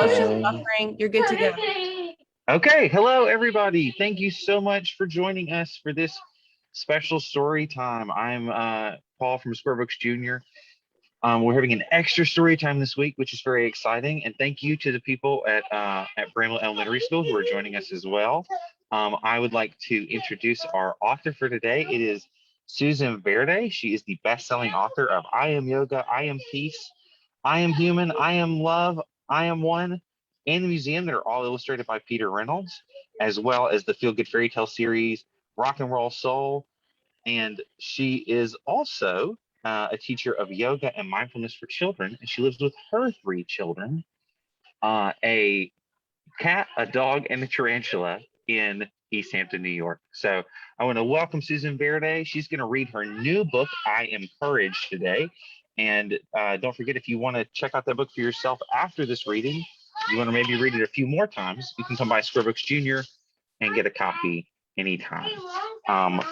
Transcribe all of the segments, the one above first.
Social Um, suffering, you're good to go. okay, hello everybody. Thank you so much for joining us for this special story time. I'm Paul from Square Books Jr. We're having an extra story time this week, which is very exciting. And thank you to the people at Bramlett Elementary School who are joining us as well. I would like to introduce our author for today. It is Susan Verde. She is the best-selling author of I Am Yoga, I Am Peace, I Am Human, I Am Love, I Am One, and the Museum that are all illustrated by Peter Reynolds, as well as the Feel Good Fairy Tale series, Rock and Roll Soul, and she is also a teacher of yoga and mindfulness for children. And she lives with her three children, a cat, a dog, and a tarantula in East Hampton, New York. So I want to welcome Susan Verde. She's going to read her new book, I Am Courage, today. And don't forget, if you want to check out that book for yourself after this reading, you want to maybe read it a few more times, you can come by Square Books Jr. and get a copy anytime.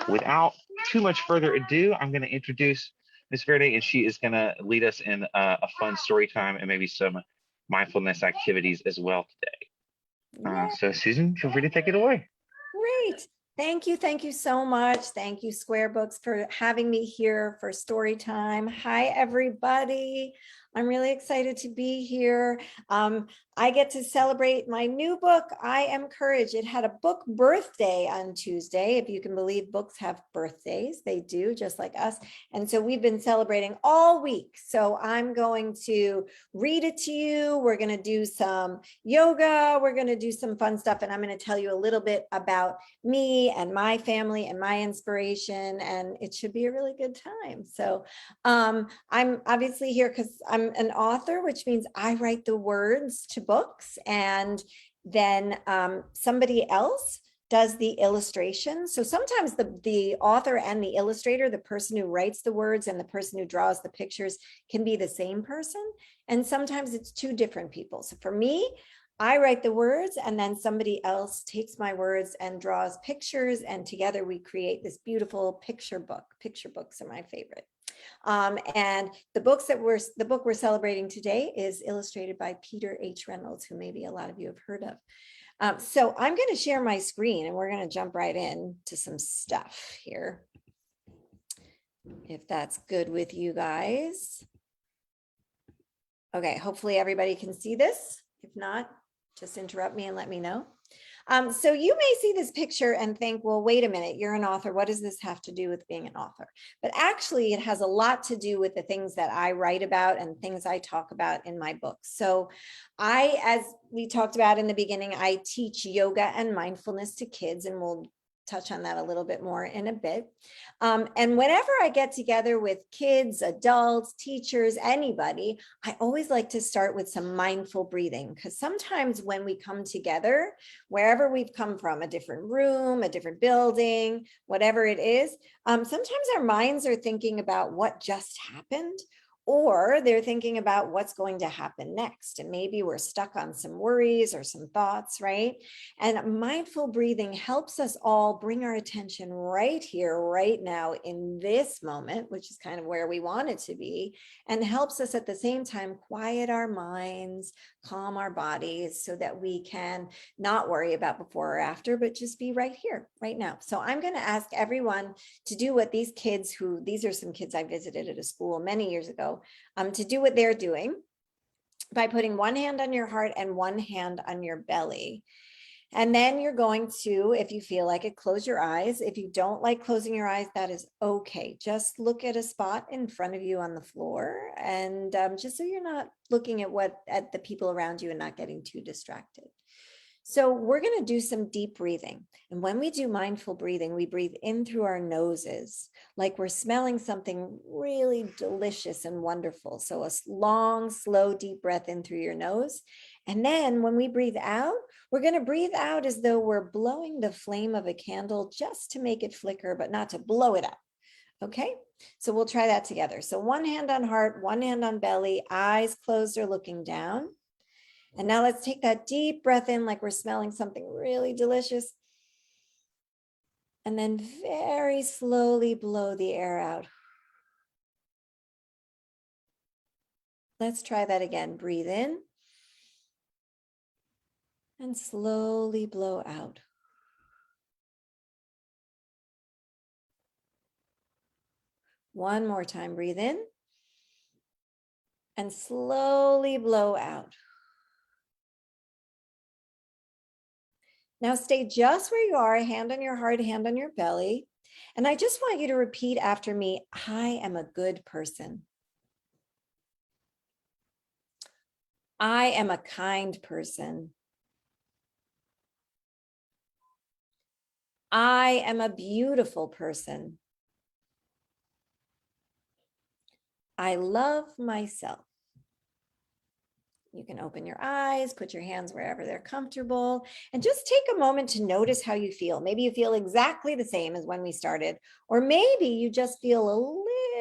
Without too much further ado, I'm going to introduce Miss Verde, and she is going to lead us in a fun story time and maybe some mindfulness activities as well today. Yeah, So Susan, feel free to take it away. great. Thank you. Thank you so much. Thank you, Square Books, for having me here for story time. Hi, everybody. I'm really excited to be here. I get to celebrate my new book, I Am Courage. It had a book birthday on Tuesday. If you can believe books have birthdays, they do, just like us. And so we've been celebrating all week. So I'm going to read it to you. We're going to do some yoga. We're going to do some fun stuff. And I'm going to tell you a little bit about me and my family and my inspiration. And it should be a really good time. So I'm obviously here because I'm an author, which means I write the words to books, and then somebody else does the illustration. So sometimes the author and the illustrator, the person who writes the words and the person who draws the pictures, can be the same person. And sometimes it's two different people. So for me, I write the words, and then somebody else takes my words and draws pictures, and together we create this beautiful picture book. Picture books are my favorite. And the book we're celebrating today is illustrated by Peter H. Reynolds, who maybe a lot of you have heard of. So I'm going to share my screen, and we're going to jump right in to some stuff here, if that's good with you guys. Okay, hopefully everybody can see this. If not, just interrupt me and let me know. So you may see this picture and think, well, wait a minute, you're an author. What does this have to do with being an author? But actually, it has a lot to do with the things that I write about and things I talk about in my books. So as we talked about in the beginning, I teach yoga and mindfulness to kids, and we'll touch on that a little bit more in a bit. And whenever I get together with kids, adults, teachers, anybody, I always like to start with some mindful breathing, because sometimes when we come together, wherever we've come from, a different room, a different building, whatever it is, sometimes our minds are thinking about what just happened, or they're thinking about what's going to happen next. And maybe we're stuck on some worries or some thoughts, right? And mindful breathing helps us all bring our attention right here, right now, in this moment, which is kind of where we want it to be, and helps us at the same time quiet our minds, calm our bodies, so that we can not worry about before or after, but just be right here, right now. So I'm going to ask everyone to do what these kids these are some kids I visited at a school many years ago, to do what they're doing by putting one hand on your heart and one hand on your belly. And then you're going to, if you feel like it, close your eyes. If you don't like closing your eyes, that is okay. Just look at a spot in front of you on the floor, and just so you're not looking at the people around you and not getting too distracted. So we're going to do some deep breathing. And when we do mindful breathing, we breathe in through our noses, like we're smelling something really delicious and wonderful. So a long, slow, deep breath in through your nose. And then when we breathe out, we're going to breathe out as though we're blowing the flame of a candle, just to make it flicker, but not to blow it up. Okay, so we'll try that together. So one hand on heart, one hand on belly, eyes closed or looking down. And now let's take that deep breath in, like we're smelling something really delicious. And then very slowly blow the air out. Let's try that again. Breathe in. and slowly blow out. One more time, breathe in and slowly blow out. Now stay just where you are, hand on your heart, hand on your belly. And I just want you to repeat after me, I am a good person. I am a kind person. I am a beautiful person. I love myself. You can open your eyes, put your hands wherever they're comfortable, and just take a moment to notice how you feel. Maybe you feel exactly the same as when we started, or maybe you just feel a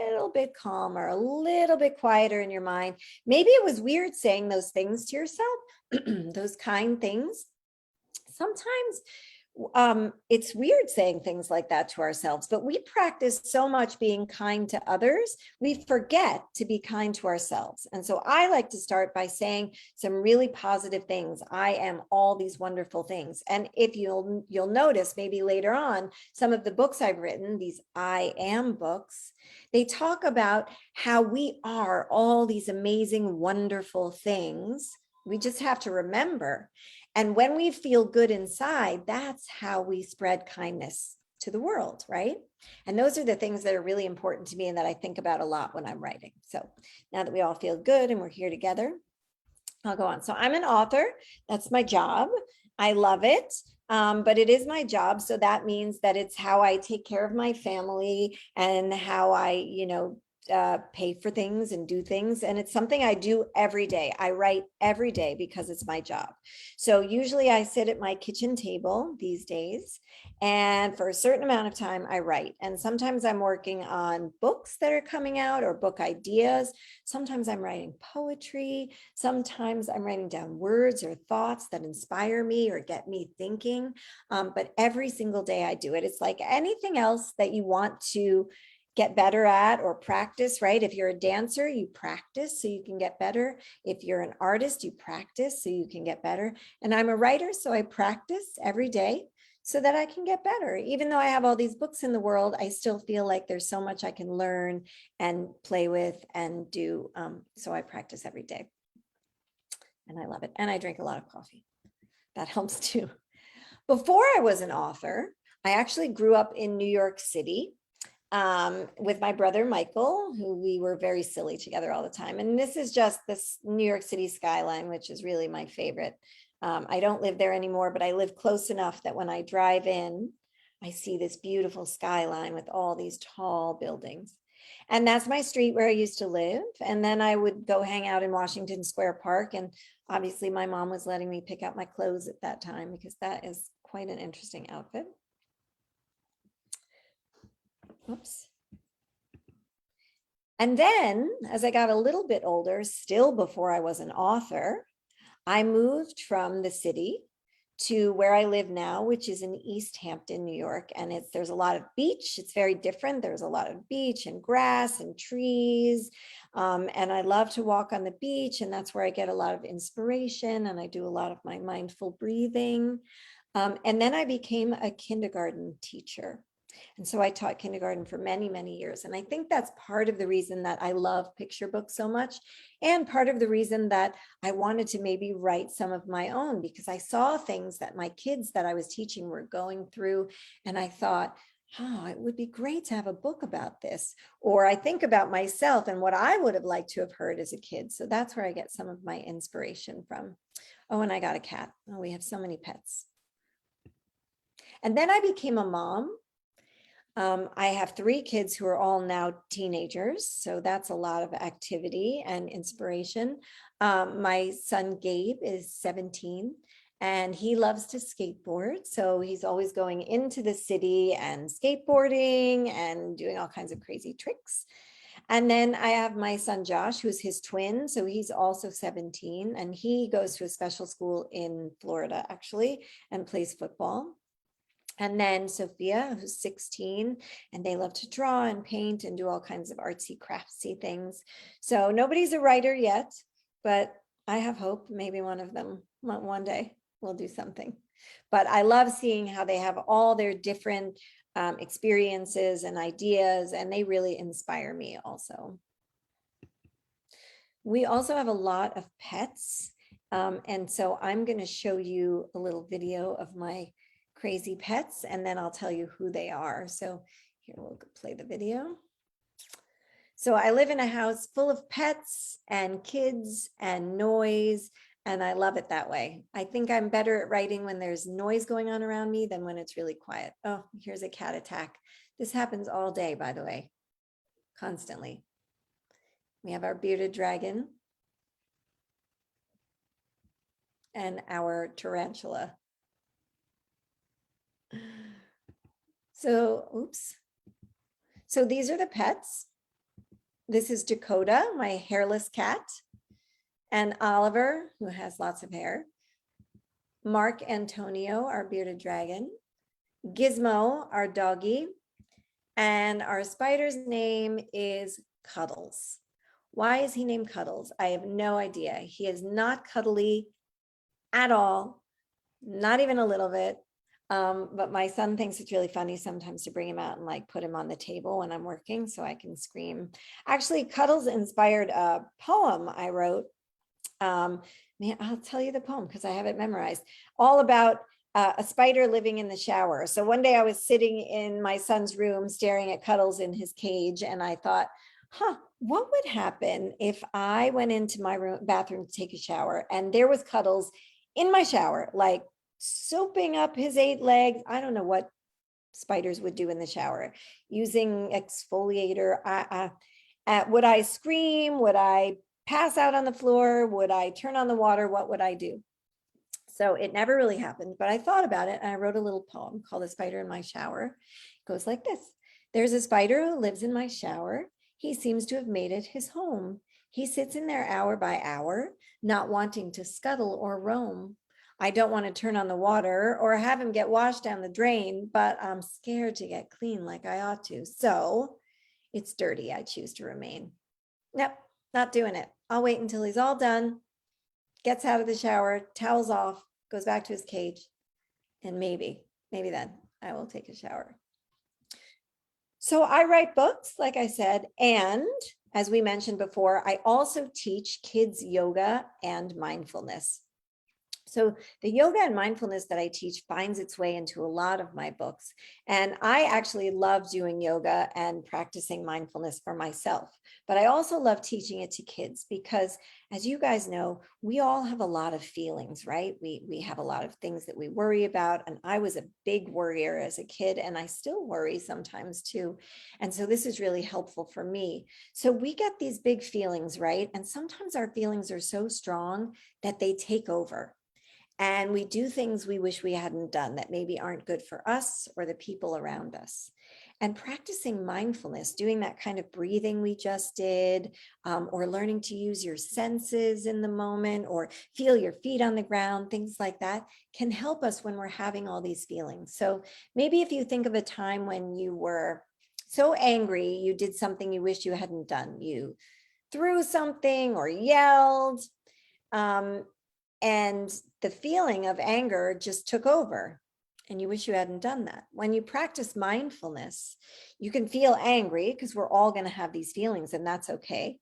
little bit calmer, a little bit quieter in your mind. Maybe it was weird saying those things to yourself, those kind things. Sometimes it's weird saying things like that to ourselves, but we practice so much being kind to others, we forget to be kind to ourselves. And so I like to start by saying some really positive things. I am all these wonderful things. And if you'll notice, maybe later on, some of the books I've written, these I am books, they talk about how we are all these amazing, wonderful things. We just have to remember. And when we feel good inside, that's how we spread kindness to the world, right? And those are the things that are really important to me and that I think about a lot when I'm writing. So now that we all feel good and we're here together, I'll go on. So I'm an author. That's my job. I love it. But it is my job. So that means that it's how I take care of my family and how I, pay for things and do things. And it's something I do every day. I write every day because it's my job. So usually I sit at my kitchen table these days, and for a certain amount of time I write. And sometimes I'm working on books that are coming out or book ideas. Sometimes I'm writing poetry. Sometimes I'm writing down words or thoughts that inspire me or get me thinking. But every single day I do it. It's like anything else that you want to get better at or practice, right? If you're a dancer, you practice so you can get better. If you're an artist, you practice so you can get better. And I'm a writer, so I practice every day so that I can get better. Even though I have all these books in the world, I still feel like there's so much I can learn and play with and do. So I practice every day. And I love it. And I drink a lot of coffee. That helps too. Before I was an author, I actually grew up in New York City. With my brother Michael, who we were very silly together all the time. And this is just this New York City skyline, which is really my favorite. I don't live there anymore, but I live close enough that when I drive in, I see this beautiful skyline with all these tall buildings. And that's my street where I used to live. And then I would go hang out in Washington Square Park. And obviously my mom was letting me pick out my clothes at that time because that is quite an interesting outfit. Oops. And then as I got a little bit older, still before I was an author, I moved from the city to where I live now, which is in East Hampton, New York. And there's a lot of beach. It's very different. There's a lot of beach and grass and trees. And I love to walk on the beach. And that's where I get a lot of inspiration. And I do a lot of my mindful breathing. And then I became a kindergarten teacher. And so I taught kindergarten for many, many years. And I think that's part of the reason that I love picture books so much. And part of the reason that I wanted to maybe write some of my own, because I saw things that my kids that I was teaching were going through. And I thought, oh, it would be great to have a book about this. Or I think about myself and what I would have liked to have heard as a kid. So that's where I get some of my inspiration from. Oh, and I got a cat. Oh, we have so many pets. And then I became a mom. I have 3 kids who are all now teenagers, so that's a lot of activity and inspiration. My son Gabe is 17 and he loves to skateboard. So he's always going into the city and skateboarding and doing all kinds of crazy tricks. And then I have my son Josh, who's his twin. So he's also 17 and he goes to a special school in Florida actually and plays football. And then Sophia, who's 16, and they love to draw and paint and do all kinds of artsy, craftsy things. So nobody's a writer yet, but I have hope maybe one of them one day. we'll do something. But I love seeing how they have all their different experiences and ideas, and they really inspire me also. We also have a lot of pets. And so I'm going to show you a little video of my crazy pets, and then I'll tell you who they are. So here, we'll play the video. So I live in a house full of pets and kids and noise, and I love it that way. I think I'm better at writing when there's noise going on around me than when it's really quiet. Oh, here's a cat attack. This happens all day, by the way, constantly. We have our bearded dragon and our tarantula. So, oops. So these are the pets. This is Dakota, my hairless cat, and Oliver, who has lots of hair. Mark Antonio, our bearded dragon. Gizmo, our doggy. And our spider's name is Cuddles. Why is he named Cuddles? I have no idea. He is not cuddly at all, not even a little bit. But my son thinks it's really funny sometimes to bring him out and like put him on the table when I'm working so I can scream. Actually, Cuddles inspired a poem I wrote. Man, I'll tell you the poem because I have it memorized. All about a spider living in the shower. So one day I was sitting in my son's room staring at Cuddles in his cage, and I thought, what would happen if I went into my bathroom to take a shower and there was Cuddles in my shower, like soaping up his 8 legs. I don't know what spiders would do in the shower, using exfoliator. Would I scream? Would I pass out on the floor? Would I turn on the water? What would I do? So it never really happened, but I thought about it, and I wrote a little poem called The Spider in My Shower. It goes like this. There's a spider who lives in my shower. He seems to have made it his home. He sits in there hour by hour, not wanting to scuttle or roam. I don't want to turn on the water or have him get washed down the drain, but I'm scared to get clean like I ought to. So it's dirty. I choose to remain. Nope, not doing it. I'll wait until he's all done, gets out of the shower, towels off, goes back to his cage, and maybe then I will take a shower. So I write books, like I said, and as we mentioned before, I also teach kids yoga and mindfulness. So the yoga and mindfulness that I teach finds its way into a lot of my books. And I actually love doing yoga and practicing mindfulness for myself. But I also love teaching it to kids because, as you guys know, we all have a lot of feelings, right? We have a lot of things that we worry about. And I was a big worrier as a kid, and I still worry sometimes too. And so this is really helpful for me. So we get these big feelings, right? And sometimes our feelings are so strong that they take over. And we do things we wish we hadn't done that maybe aren't good for us or the people around us. And practicing mindfulness, doing that kind of breathing we just did, or learning to use your senses in the moment, or feel your feet on the ground, things like that, can help us when we're having all these feelings. So maybe if you think of a time when you were so angry, you did something you wish you hadn't done. You threw something or yelled. And the feeling of anger just took over, and you wish you hadn't done that. When you practice mindfulness, you can feel angry because we're all going to have these feelings, and that's okay.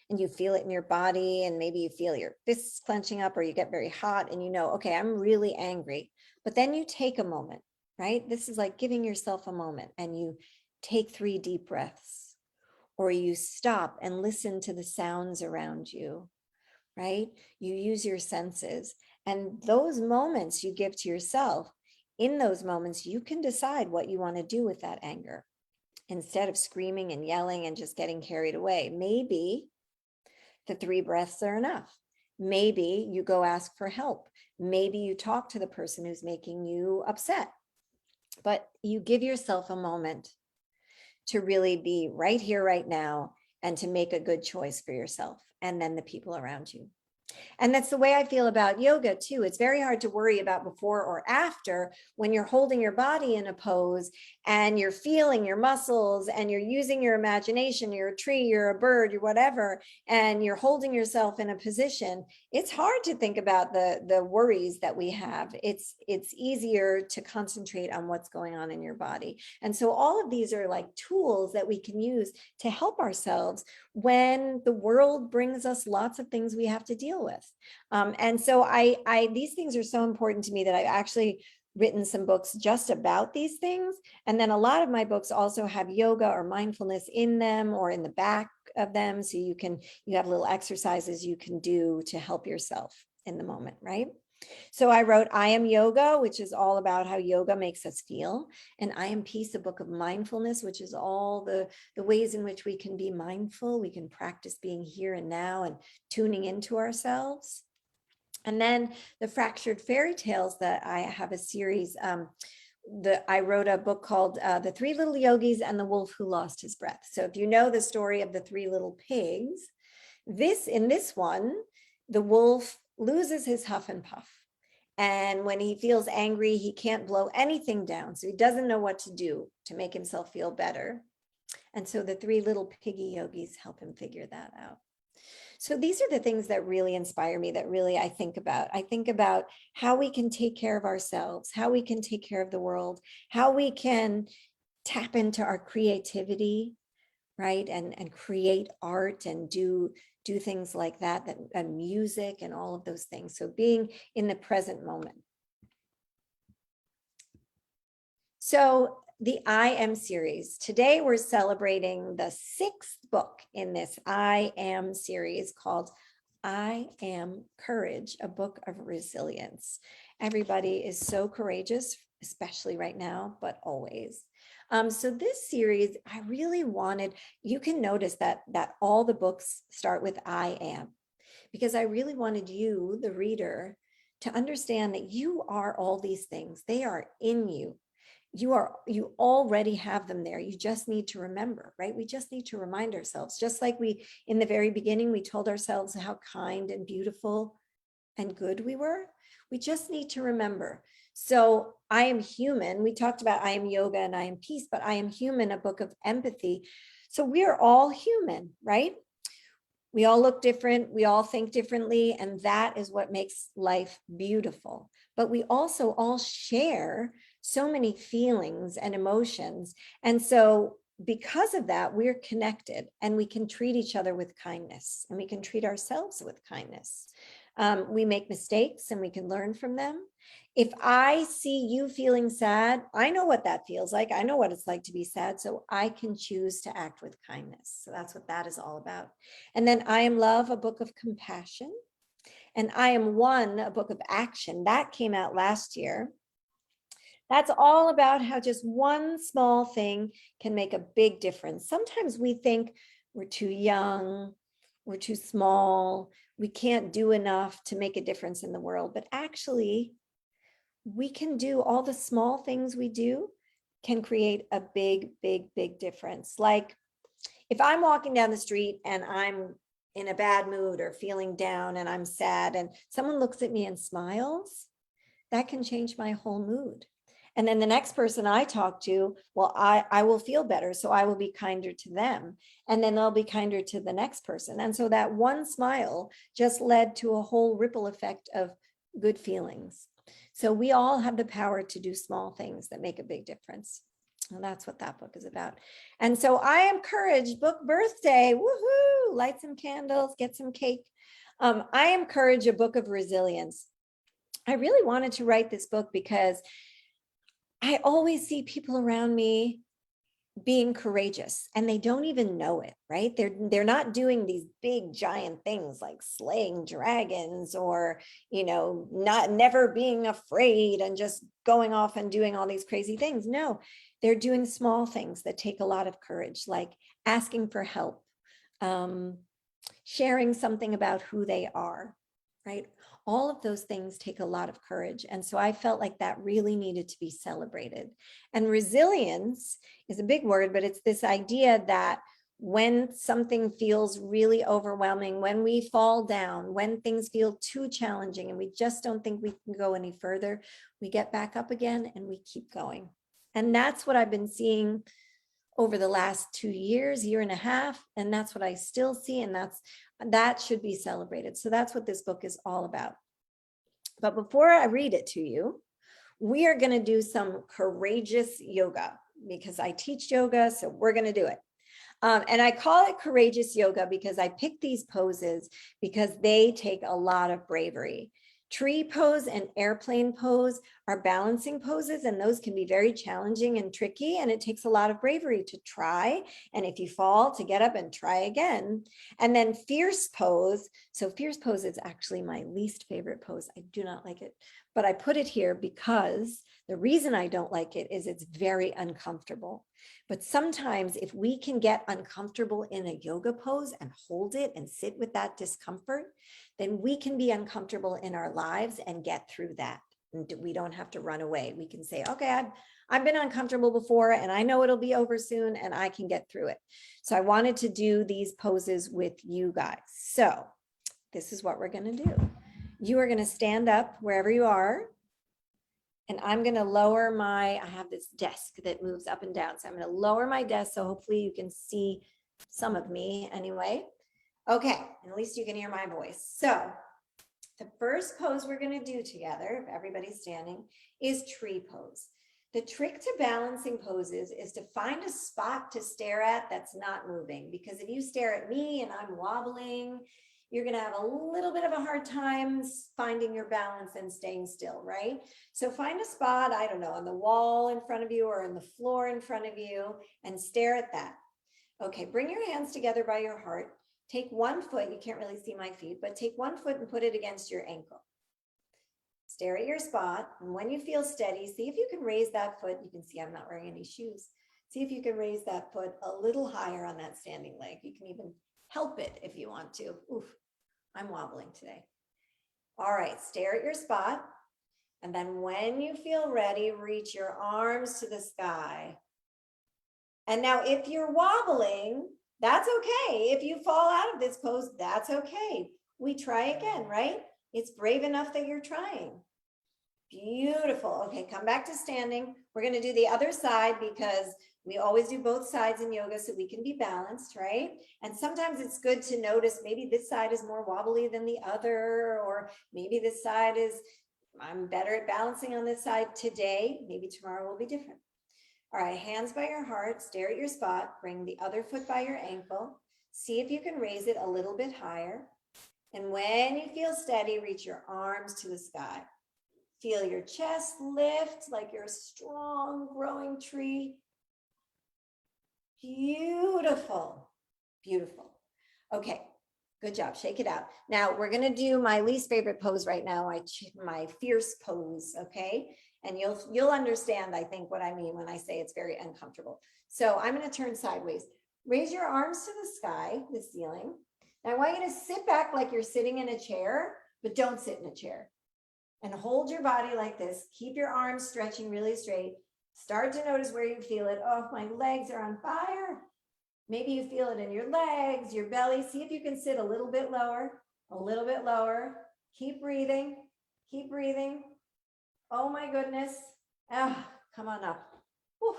And you feel it in your body, and maybe you feel your fists clenching up, or you get very hot and you know, okay, I'm really angry. But then you take a moment, right? This is like giving yourself a moment, and you take 3 deep breaths, or you stop and listen to the sounds around you. Right? You use your senses, and those moments you give to yourself, in those moments, you can decide what you want to do with that anger. Instead of screaming and yelling and just getting carried away, maybe the 3 breaths are enough. Maybe you go ask for help. Maybe you talk to the person who's making you upset, but you give yourself a moment to really be right here, right now, and to make a good choice for yourself and then the people around you. And that's the way I feel about yoga too. It's very hard to worry about before or after when you're holding your body in a pose and you're feeling your muscles and you're using your imagination. You're a tree, you're a bird, you're whatever, and you're holding yourself in a position. It's hard to think about the worries that we have. It's easier to concentrate on what's going on in your body. And so all of these are like tools that we can use to help ourselves when the world brings us lots of things we have to deal with. And so these things are so important to me that I've actually written some books just about these things. And then a lot of my books also have yoga or mindfulness in them or in the back of them. So you have little exercises you can do to help yourself in the moment, right? So I wrote I Am Yoga, which is all about how yoga makes us feel. And I Am Peace, a book of mindfulness, which is all the ways in which we can be mindful. We can practice being here and now and tuning into ourselves. And then the Fractured Fairy Tales, that I have a series. I wrote a book called The Three Little Yogis and the Wolf Who Lost His Breath. So if you know the story of the three little pigs, in this one, the wolf loses his huff and puff. And when he feels angry, he can't blow anything down. So he doesn't know what to do to make himself feel better. And so the three little piggy yogis help him figure that out. So these are the things that really inspire me, that really I think about. I think about how we can take care of ourselves, how we can take care of the world, how we can tap into our creativity, right? And create art and do things like that, and music and all of those things. So being in the present moment. So the I Am series. Today we're celebrating the 6th book in this I Am series called I Am Courage, a book of resilience. Everybody is so courageous, especially right now, but always. So this series, I really wanted, you can notice that all the books start with I am, because I really wanted you, the reader, to understand that you are all these things. They are in you. You already have them there. You just need to remember, right? We just need to remind ourselves, just like in the very beginning, we told ourselves how kind and beautiful and good we were. We just need to remember. So I Am Human. We talked about I Am Yoga and I Am Peace, but I Am Human, a book of empathy. So we're all human, right? We all look different. We all think differently. And that is what makes life beautiful. But we also all share so many feelings and emotions. And so because of that, we're connected and we can treat each other with kindness and we can treat ourselves with kindness. We make mistakes and we can learn from them. If I see you feeling sad, I know what that feels like. I know what it's like to be sad. So I can choose to act with kindness. So that's what that is all about. And then I Am Love, a book of compassion. And I Am One, a book of action. That came out last year. That's all about how just one small thing can make a big difference. Sometimes we think we're too young, we're too small, we can't do enough to make a difference in the world. But actually, we can do all the small things we do can create a big, big, big difference. Like if I'm walking down the street and I'm in a bad mood or feeling down and I'm sad and someone looks at me and smiles, that can change my whole mood. And then the next person I talk to, well, I will feel better. So I will be kinder to them. And then they'll be kinder to the next person. And so that one smile just led to a whole ripple effect of good feelings. So we all have the power to do small things that make a big difference. And that's what that book is about. And so I Am Courage, book birthday. Woohoo! Light some candles, get some cake. I Am Courage, a book of resilience. I really wanted to write this book because I always see people around me being courageous and they don't even know it, right? They're not doing these big giant things like slaying dragons or, never being afraid and just going off and doing all these crazy things. No, they're doing small things that take a lot of courage, like asking for help, sharing something about who they are, right? All of those things take a lot of courage. And so I felt like that really needed to be celebrated. And resilience is a big word, but it's this idea that when something feels really overwhelming, when we fall down, when things feel too challenging and we just don't think we can go any further, we get back up again and we keep going. And that's what I've been seeing over the last 2 years, year and a half. And that's what I still see. And that should be celebrated. So that's what this book is all about. But before I read it to you, we are going to do some courageous yoga because I teach yoga. So we're going to do it. And I call it courageous yoga because I pick these poses because they take a lot of bravery. Tree pose and airplane pose are balancing poses, and those can be very challenging and tricky, and it takes a lot of bravery to try. And if you fall, to get up and try again. And then fierce pose. So fierce pose is actually my least favorite pose. I do not like it, but I put it here because the reason I don't like it is it's very uncomfortable. But sometimes if we can get uncomfortable in a yoga pose and hold it and sit with that discomfort, then we can be uncomfortable in our lives and get through that. And we don't have to run away. We can say, okay, I've been uncomfortable before and I know it'll be over soon and I can get through it. So I wanted to do these poses with you guys. So this is what we're going to do. You are going to stand up wherever you are. And I'm going to lower I have this desk that moves up and down. So I'm going to lower my desk. So hopefully you can see some of me anyway. Okay. And at least you can hear my voice. So the first pose we're going to do together, if everybody's standing, is tree pose. The trick to balancing poses is to find a spot to stare at that's not moving. Because if you stare at me and I'm wobbling, you're going to have a little bit of a hard time finding your balance and staying still, right? So find a spot, I don't know, on the wall in front of you or on the floor in front of you and stare at that. Okay, bring your hands together by your heart. Take one foot, you can't really see my feet, but take one foot and put it against your ankle. Stare at your spot, and when you feel steady, see if you can raise that foot. You can see I'm not wearing any shoes. See if you can raise that foot a little higher on that standing leg. You can even help it if you want to. Oof, I'm wobbling today. All right, stare at your spot. And then when you feel ready, reach your arms to the sky. And now if you're wobbling, that's okay. If you fall out of this pose, that's okay. We try again, right? It's brave enough that you're trying. Beautiful. Okay, come back to standing. We're going to do the other side because we always do both sides in yoga so we can be balanced, right? And sometimes it's good to notice maybe this side is more wobbly than the other, or maybe this side is, I'm better at balancing on this side today. Maybe tomorrow will be different. All right, hands by your heart, stare at your spot, bring the other foot by your ankle. See if you can raise it a little bit higher. And when you feel steady, reach your arms to the sky. Feel your chest lift like you're a strong growing tree. Beautiful, beautiful. Okay, good job, shake it out. Now we're gonna do my least favorite pose right now, my fierce pose, okay? And you'll understand, I think, what I mean when I say it's very uncomfortable. So I'm gonna turn sideways. Raise your arms to the sky, the ceiling. Now I want you to sit back like you're sitting in a chair, but don't sit in a chair. And hold your body like this. Keep your arms stretching really straight. Start to notice where you feel it. Oh, my legs are on fire. Maybe you feel it in your legs, your belly. See if you can sit a little bit lower, a little bit lower. Keep breathing, keep breathing. Oh my goodness. Ah, come on up. Whew.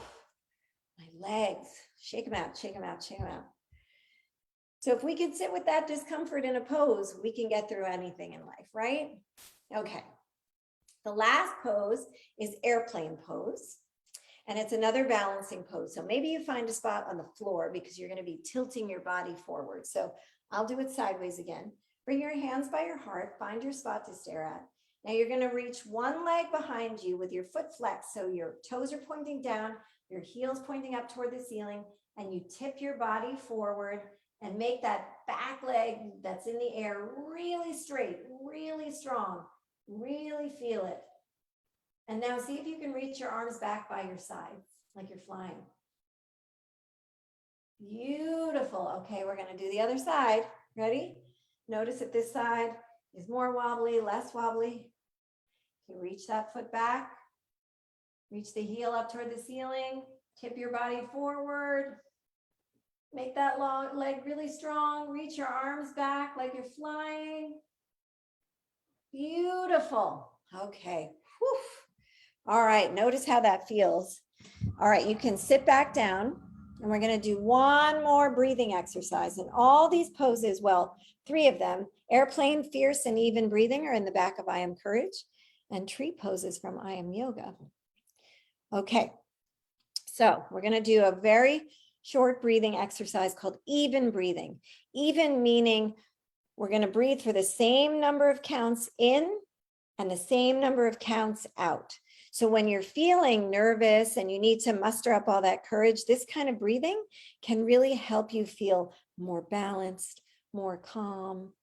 My legs, shake them out, shake them out, shake them out. So if we can sit with that discomfort in a pose, we can get through anything in life, right? Okay. The last pose is airplane pose. And it's another balancing pose. So maybe you find a spot on the floor because you're going to be tilting your body forward. So I'll do it sideways again. Bring your hands by your heart. Find your spot to stare at. Now you're going to reach one leg behind you with your foot flexed. So your toes are pointing down, your heels pointing up toward the ceiling, and you tip your body forward and make that back leg that's in the air really straight, really strong. Really feel it. And now see if you can reach your arms back by your sides like you're flying. Beautiful. Okay, we're going to do the other side. Ready? Notice if this side is more wobbly, less wobbly. You reach that foot back. Reach the heel up toward the ceiling. Tip your body forward. Make that long leg really strong. Reach your arms back like you're flying. Beautiful. Okay. Whew. All right. Notice how that feels. All right. You can sit back down and we're going to do one more breathing exercise. And all these poses, well, 3 of them, airplane, fierce, and even breathing are in the back of I Am Courage, and tree poses from I Am Yoga. Okay. So we're going to do a very short breathing exercise called even breathing. Even meaning we're going to breathe for the same number of counts in and the same number of counts out. So when you're feeling nervous and you need to muster up all that courage, this kind of breathing can really help you feel more balanced, more calm,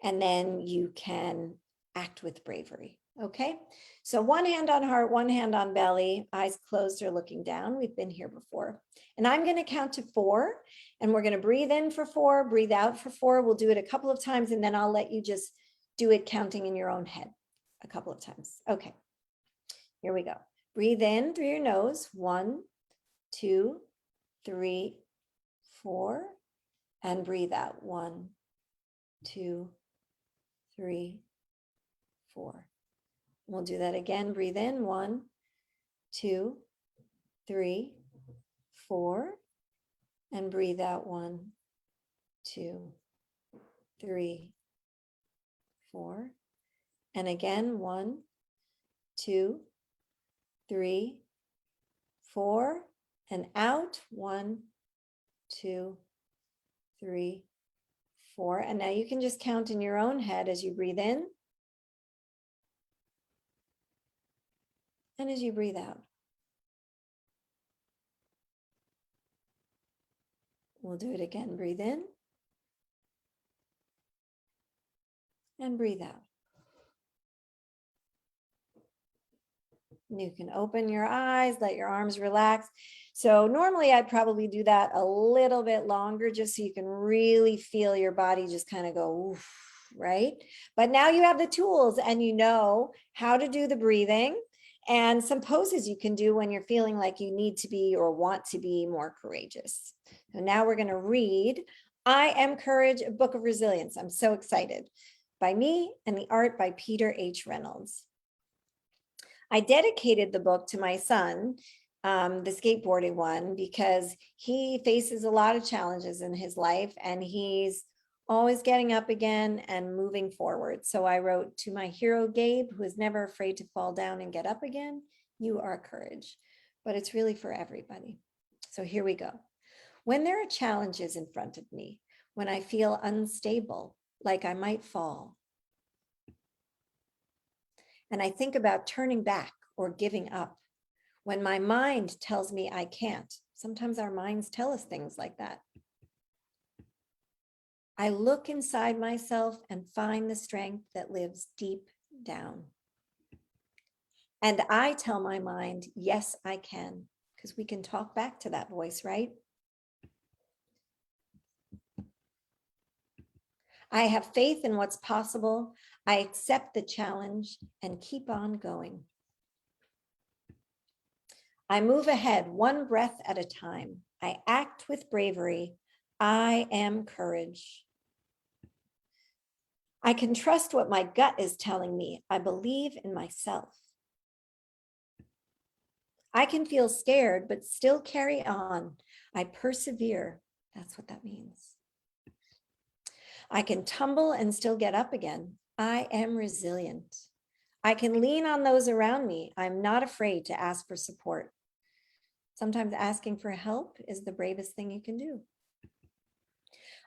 and then you can act with bravery. Okay, so one hand on heart, one hand on belly, eyes closed or looking down. We've been here before. And I'm going to count to 4, and we're going to breathe in for 4, breathe out for 4. We'll do it a couple of times, and then I'll let you just do it counting in your own head a couple of times. Okay, here we go. Breathe in through your nose. 1, 2, 3, 4, and breathe out. 1, 2, 3, 4. We'll do that again. Breathe in. 1, 2, 3, 4. And breathe out. 1, 2, 3, 4. And again. 1, 2, 3, 4. And out. 1, 2, 3, 4. And now you can just count in your own head as you breathe in. And as you breathe out. We'll do it again. Breathe in. And breathe out. You can open your eyes, let your arms relax. So normally I'd probably do that a little bit longer just so you can really feel your body just kind of go, oof, right? But now you have the tools and you know how to do the breathing and some poses you can do when you're feeling like you need to be or want to be more courageous. So now we're going to read I Am Courage, a Book of Resilience. I'm so excited. By me and the art by Peter H. Reynolds. I dedicated the book to my son, the skateboarding one, because he faces a lot of challenges in his life and he's always getting up again and moving forward. So I wrote to my hero, Gabe, who is never afraid to fall down and get up again. You are courage, but it's really for everybody. So here we go. When there are challenges in front of me, when I feel unstable, like I might fall, and I think about turning back or giving up, when my mind tells me I can't, sometimes our minds tell us things like that. I look inside myself and find the strength that lives deep down. And I tell my mind, yes, I can, because we can talk back to that voice, right? I have faith in what's possible. I accept the challenge and keep on going. I move ahead one breath at a time. I act with bravery. I am courage. I can trust what my gut is telling me. I believe in myself. I can feel scared, but still carry on. I persevere. That's what that means. I can tumble and still get up again. I am resilient. I can lean on those around me. I'm not afraid to ask for support. Sometimes asking for help is the bravest thing you can do.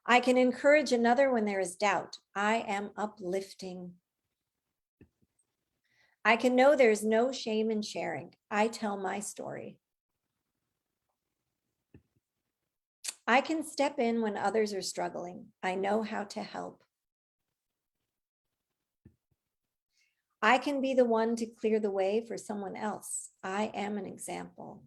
I can encourage another when there is doubt. I am uplifting. I can know there's no shame in sharing. I tell my story. I can step in when others are struggling. I know how to help. I can be the one to clear the way for someone else. I am an example.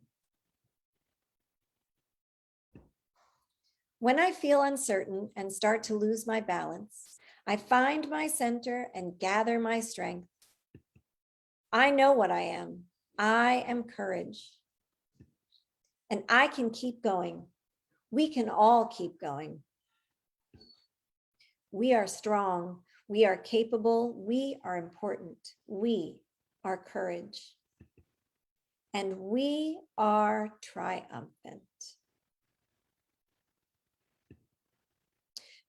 When I feel uncertain and start to lose my balance, I find my center and gather my strength. I know what I am. I am courage. And I can keep going. We can all keep going. We are strong. We are capable. We are important. We are courage. And we are triumphant.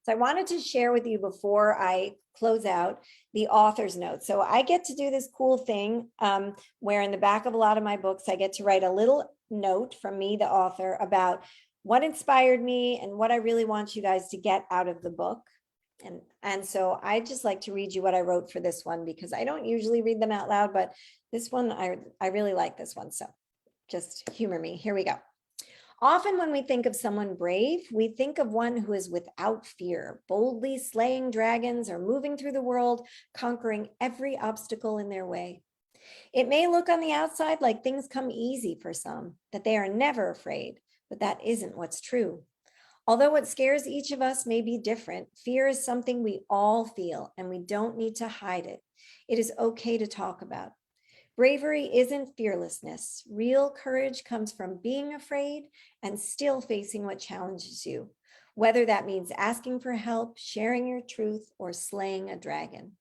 So I wanted to share with you before I close out the author's note. So I get to do this cool thing where in the back of a lot of my books, I get to write a little note from me, the author, about what inspired me and what I really want you guys to get out of the book. And so I just like to read you what I wrote for this one, because I don't usually read them out loud, but this one, I really like this one. So just humor me. Here we go. Often when we think of someone brave, we think of one who is without fear, boldly slaying dragons or moving through the world, conquering every obstacle in their way. It may look on the outside like things come easy for some, that they are never afraid, but that isn't what's true. Although what scares each of us may be different, fear is something we all feel, and we don't need to hide it. It is okay to talk about. Bravery isn't fearlessness. Real courage comes from being afraid and still facing what challenges you, whether that means asking for help, sharing your truth, or slaying a dragon.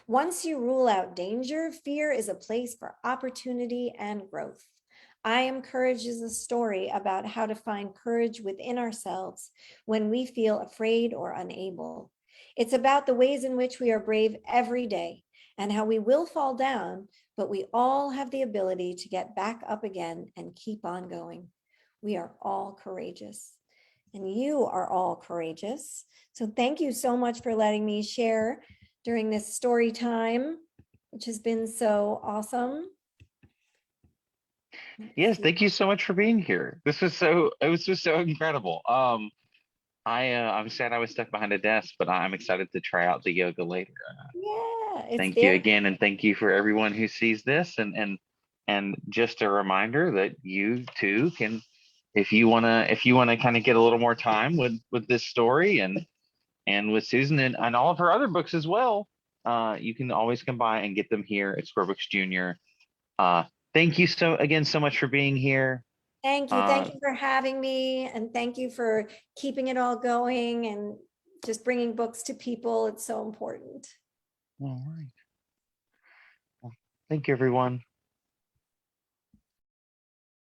Once you rule out danger, fear is a place for opportunity and growth. I Am Courage is a story about how to find courage within ourselves when we feel afraid or unable. It's about the ways in which we are brave every day and how we will fall down, but we all have the ability to get back up again and keep on going. We are all courageous, and you are all courageous. So thank you so much for letting me share during this story time, which has been so awesome. Yes, thank you so much for being here. It was just so incredible. I'm sad I was stuck behind a desk, but I'm excited to try out the yoga later. Yeah, it's Thank you very again, and thank you for everyone who sees this. And just a reminder that you too can, if you wanna kind of get a little more time with this story and with Susan and all of her other books as well, you can always come by and get them here at Square Books Junior. Thank you so much for being here. Thank you. Thank you for having me. And thank you for keeping it all going and just bringing books to people. It's so important. All right. Well, thank you, everyone.